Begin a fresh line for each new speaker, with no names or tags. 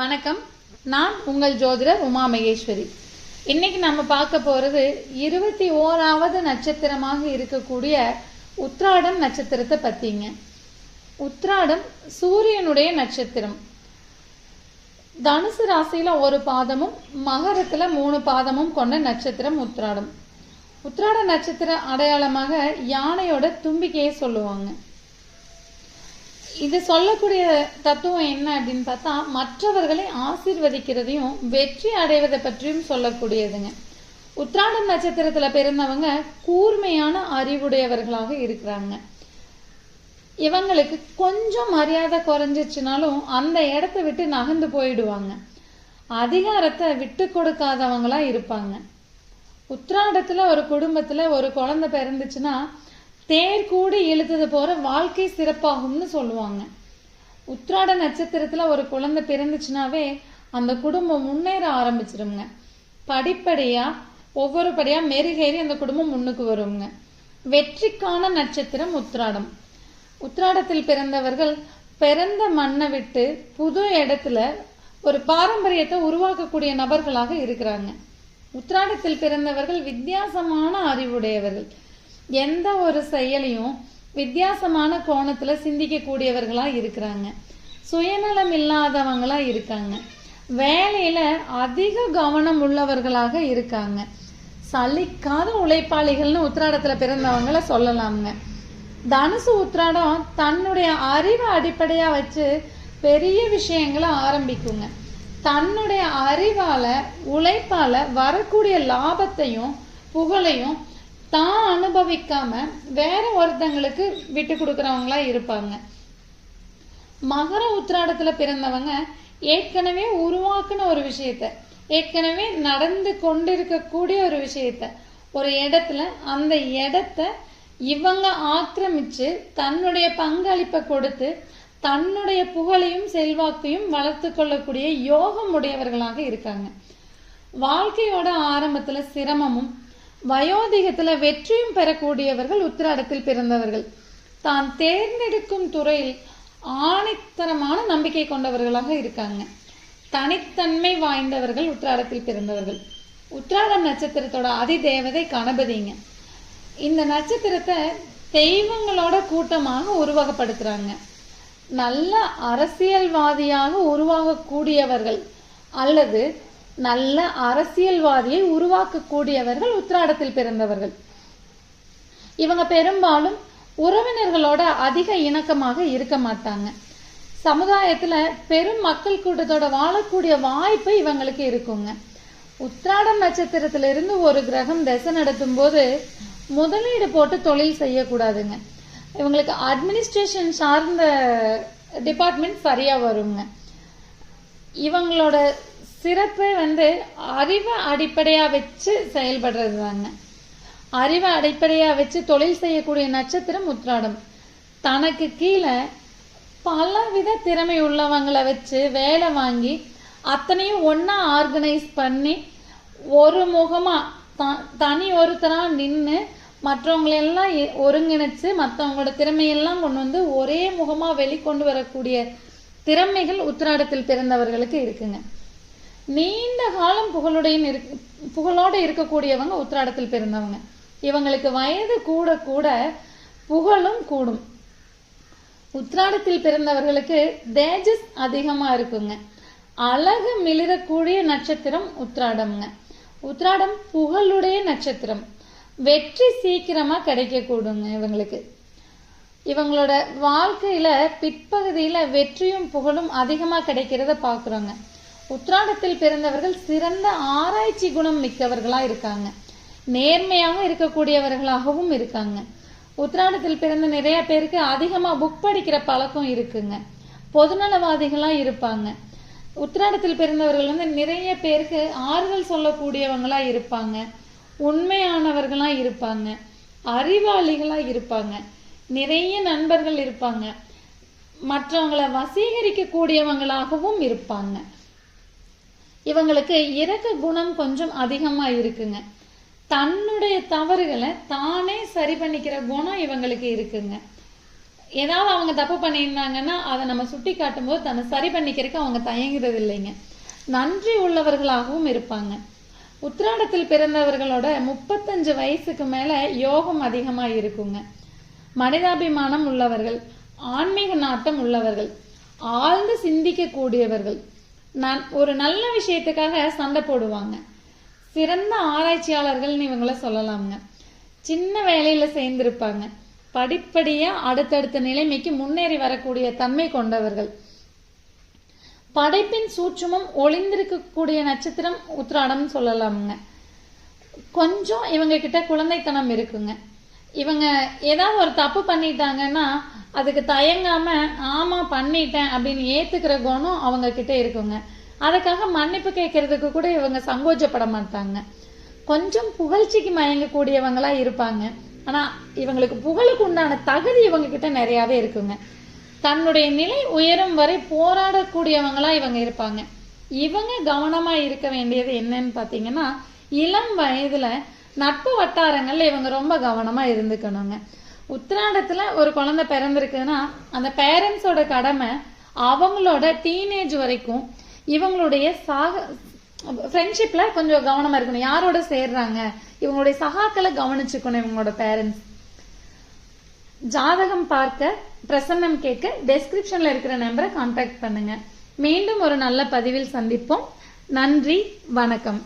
வணக்கம். நான் உங்கள் ஜோதிடர் உமா மகேஸ்வரி. இன்னைக்கு நம்ம பார்க்க போறது 21வது நட்சத்திரமாக இருக்கக்கூடிய உத்திராடம் நட்சத்திரத்தை பத்திங்க. உத்திராடம் சூரியனுடைய நட்சத்திரம். தனுசு ராசியில ஒரு பாதமும் மகரத்துல 3 பாதமும் கொண்ட நட்சத்திரம் உத்திராடம். உத்திராட நட்சத்திர அடையாளமாக யானையோட தும்பிக்கையை சொல்லுவாங்க. இது சொல்லக்கூடிய தத்துவம் என்ன அப்படின்னு பார்த்தா, மற்றவர்களை ஆசீர்வதிக்கிறதையும் வெற்றி அடைவதை பற்றியும் சொல்லக்கூடியதுங்க. உத்திராடம் நட்சத்திரத்துல பிறந்தவங்க கூர்மையான அறிவுடையவர்களாக இருக்கிறாங்க. இவங்களுக்கு கொஞ்சம் மரியாதை குறைஞ்சிச்சுனாலும் அந்த இடத்த விட்டு நகர்ந்து போயிடுவாங்க. அதிகாரத்தை விட்டு கொடுக்காதவங்களா இருப்பாங்க. உத்திராடத்துல ஒரு குடும்பத்துல ஒரு குழந்தை பிறந்துச்சுன்னா தேர் கூடி இழுத்தது போற வாழ்க்கை சிறப்பாகும்னு சொல்லுவாங்க. உத்திராட நட்சத்திரத்துல ஒரு குழந்தை பிறந்துச்சுனாவே அந்த குடும்பம் முன்னேற ஆரம்பிச்சிருங்க. படிப்படியா ஒவ்வொரு படியா மெருகேறி அந்த குடும்பம் முன்னுக்கு வருங்க. வெற்றிக்கான நட்சத்திரம் உத்திராடம். உத்திராடத்தில் பிறந்தவர்கள் பிறந்த மண்ணை விட்டு புது இடத்துல ஒரு பாரம்பரியத்தை உருவாக்கக்கூடிய நபர்களாக இருக்கிறாங்க. உத்திராடத்தில் பிறந்தவர்கள் வித்தியாசமான அறிவுடையவர்கள். எந்த ஒரு செயலையும் வித்தியாசமான கோணத்துல சிந்திக்க கூடியவர்களா இருக்கிறாங்க. சுயநலம் இல்லாதவங்களா இருக்காங்க. வேலையில அதிக கவனம் உள்ளவர்களாக இருக்காங்க. சலிக்காத உழைப்பாளிகள்னு உத்திராடத்துல பிறந்தவங்கள சொல்லலாம்ங்க. தனுசு உத்திராடம் தன்னுடைய அறிவை அடிப்படையா வச்சு பெரிய விஷயங்களை ஆரம்பிக்குங்க. தன்னுடைய அறிவால உழைப்பால வரக்கூடிய லாபத்தையும் புகழையும் தான் அனுபவிக்காம வேற ஒருத்தங்களுக்கு விட்டு கொடுக்கறவங்களா இருப்பாங்க. மகர உத்திராடத்துல பிறந்தவங்க ஏற்கனவே உருவாக்குன ஒரு விஷயத்த, ஏற்கனவே நடந்து கொண்டிருக்கக்கூடிய ஒரு விஷயத்த ஒரு இடத்துல அந்த இடத்த இவங்க ஆக்கிரமிச்சு தன்னுடைய பங்களிப்பை கொடுத்து தன்னுடைய புகழையும் செல்வாக்கையும் வளர்த்து கொள்ளக்கூடிய யோகம் உடையவர்களாக இருக்காங்க. வாழ்க்கையோட ஆரம்பத்துல சிரமமும் வயோதிகத்துல வெற்றியும் பெறக்கூடியவர்கள் உத்திராடத்தில் பிறந்தவர்கள். தான் தேர்ந்தெடுக்கும் துறையில் ஆணித்தரமான நம்பிக்கை கொண்டவர்களாக இருக்காங்க. தனித்தன்மை வாய்ந்தவர்கள் உத்திராடத்தில் பிறந்தவர்கள். உத்திராடம் நட்சத்திரத்தோட அதிதேவதை கணபதிங்க. இந்த நட்சத்திரத்தை தெய்வங்களோட கூட்டமாக உருவகப்படுத்துறாங்க. நல்ல அரசியல்வாதியாக உருவாகக்கூடியவர்கள் அல்லது நல்ல அரசியல்வாதியை உருவாக்கக்கூடியவர்கள் உத்திராடத்தில் பிறந்தவர்கள். இவங்க பெரும்பாலும் உறவினர்களோட அதிக இணக்கமாக இருக்க மாட்டாங்க. சமுதாயத்துல பெரும் மக்கள் கூட்டத்தோட வாழக்கூடிய வாய்ப்பு இவங்களுக்கு இருக்குங்க. உத்திராடம் நட்சத்திரத்திலிருந்து ஒரு கிரகம் திசை நடத்தும் போது முதலீடு போட்டு தொழில் செய்யக்கூடாதுங்க. இவங்களுக்கு அட்மினிஸ்ட்ரேஷன் சார்ந்த டிபார்ட்மெண்ட் சரியா வருங்க. இவங்களோட சிறப்பு அறிவை அடிப்படையா வச்சு செயல்படுறது தாங்க. அறிவை அடிப்படையா வச்சு தொழில் செய்யக்கூடிய நட்சத்திரம் உத்திராடம். தனக்கு கீழே பலவித திறமை உள்ளவங்களை வச்சு வேலை வாங்கி அத்தனையும் ஒன்னா ஆர்கனைஸ் பண்ணி ஒரு முகமா தனி ஒருத்தரா நின்று மற்றவங்களெல்லாம் ஒருங்கிணைச்சு மற்றவங்களோட திறமையெல்லாம் கொண்டு வந்து ஒரே முகமா வெளிக்கொண்டு வரக்கூடிய திறமைகள் உத்திராடத்தில் பிறந்தவர்களுக்கு இருக்குங்க. நீண்ட காலம் புகழோட இருக்கக்கூடியவங்க உத்திராடத்தில் பிறந்தவங்க. இவங்களுக்கு வயது கூட கூட புகழும் கூடும். உத்திராடத்தில் பிறந்தவர்களுக்கு தேஜஸ் அதிகமா இருக்குங்க. அழகு மிளிரக்கூடிய நட்சத்திரம் உத்திராடம்ங்க. உத்திராடம் புகழுடைய நட்சத்திரம். வெற்றி சீக்கிரமா கிடைக்க கூடுங்க இவங்களுக்கு. இவங்களோட வாழ்க்கையில பிற்பகுதியில வெற்றியும் புகழும் அதிகமா கிடைக்கிறத பாக்குறோங்க. உத்திராடத்தில் பிறந்தவர்கள் சிறந்த ஆராய்ச்சி குணம் மிக்கவர்களா இருக்காங்க. நேர்மையாக இருக்கக்கூடியவர்களாகவும் இருக்காங்க. உத்திராடத்தில் பிறந்த நிறைய பேருக்கு அதிகமா புக் படிக்கிற பழக்கம் இருக்குங்க. பொதுநலவாதிகளா இருப்பாங்க. உத்திராடத்தில் பிறந்தவர்கள் நிறைய பேருக்கு ஆறுதல் சொல்லக்கூடியவங்களா இருப்பாங்க. உண்மையானவர்களா இருப்பாங்க. அறிவாளிகளா இருப்பாங்க. நிறைய நண்பர்கள் இருப்பாங்க. மற்றவங்களை வசீகரிக்க கூடியவங்களாகவும் இருப்பாங்க. இவங்களுக்கு இரக்க குணம் கொஞ்சம் அதிகமா இருக்குங்க. தன்னுடைய தவறுகளை தானே சரி பண்ணிக்கிற குணம் இவங்களுக்கு இருக்குங்க. ஏதாவது அவங்க தப்பு பண்ணியிருந்தாங்கன்னா அதை நம்ம சுட்டி காட்டும் போது தன்னை சரி பண்ணிக்கிறதுக்கு அவங்க தயங்குறது இல்லைங்க. நன்றி உள்ளவர்களாகவும் இருப்பாங்க. உத்திராடத்தில் பிறந்தவர்களோட 35 வயசுக்கு மேல யோகம் அதிகமா இருக்குங்க. மனிதாபிமானம் உள்ளவர்கள், ஆன்மீக நாட்டம் உள்ளவர்கள், ஆழ்ந்து சிந்திக்க கூடியவர்கள், ஒரு நல்ல விஷயத்துக்காக சண்டை போடுவாங்க. சிறந்த ஆராய்ச்சியாளர்கள்னு இவங்கள சொல்லலாம்ங்க. சின்ன வேலையில சேர்ந்திருப்பாங்க. படிப்படியா அடுத்தடுத்த நிலைமைக்கு முன்னேறி வரக்கூடிய தன்மை கொண்டவர்கள். படைப்பின் சூட்சுமம் ஒளிந்திருக்கக்கூடிய நட்சத்திரம் உத்திராடம் சொல்லலாமுங்க. கொஞ்சம் இவங்க கிட்ட குழந்தைத்தனம் இருக்குங்க. இவங்க ஏதாவது ஒரு தப்பு பண்ணிட்டாங்கன்னா அதுக்கு தயங்காம ஆமா பண்ணிட்டேன் அப்படின்னு ஏத்துக்கிற குணம் அவங்க கிட்ட இருக்குங்க. அதுக்காக மன்னிப்பு கேட்கறதுக்கு கூட இவங்க சங்கோச்சப்பட மாட்டாங்க. கொஞ்சம் புகழ்ச்சிக்கு மயங்கக்கூடியவங்களா இருப்பாங்க. ஆனா இவங்களுக்கு புகழுக்கு உண்டான தகுதி இவங்க கிட்ட நிறையவே இருக்குங்க. தன்னுடைய நிலை உயரும் வரை போராடக்கூடியவங்களா இவங்க இருப்பாங்க. இவங்க கவனமா இருக்க வேண்டியது என்னன்னு பாத்தீங்கன்னா, இளம் வயதுல நட்பு வட்டாரங்கள்ல இவங்க ரொம்ப கவனமா இருந்துக்கணுங்க. உத்திராடத்துல ஒரு குழந்தை பிறந்திருக்குன்னா அந்த பேரண்ட்ஸோட கடமை அவங்களோட டீனேஜ் வரைக்கும் இவங்களுடைய ஃப்ரெண்ட்ஷிப்ல கொஞ்சம் கவனமா இருக்கணும். யாரோட சேர்றாங்க, இவங்களுடைய சகாக்களை கவனிச்சுக்கணும் இவங்களோட பேரண்ட்ஸ். ஜாதகம் பார்க்க, பிரசன்னம் கேட்க டெஸ்கிரிப்ஷன்ல இருக்கிற நம்பரை கான்டாக்ட் பண்ணுங்க. மீண்டும் ஒரு நல்ல பதிவில் சந்திப்போம். நன்றி, வணக்கம்.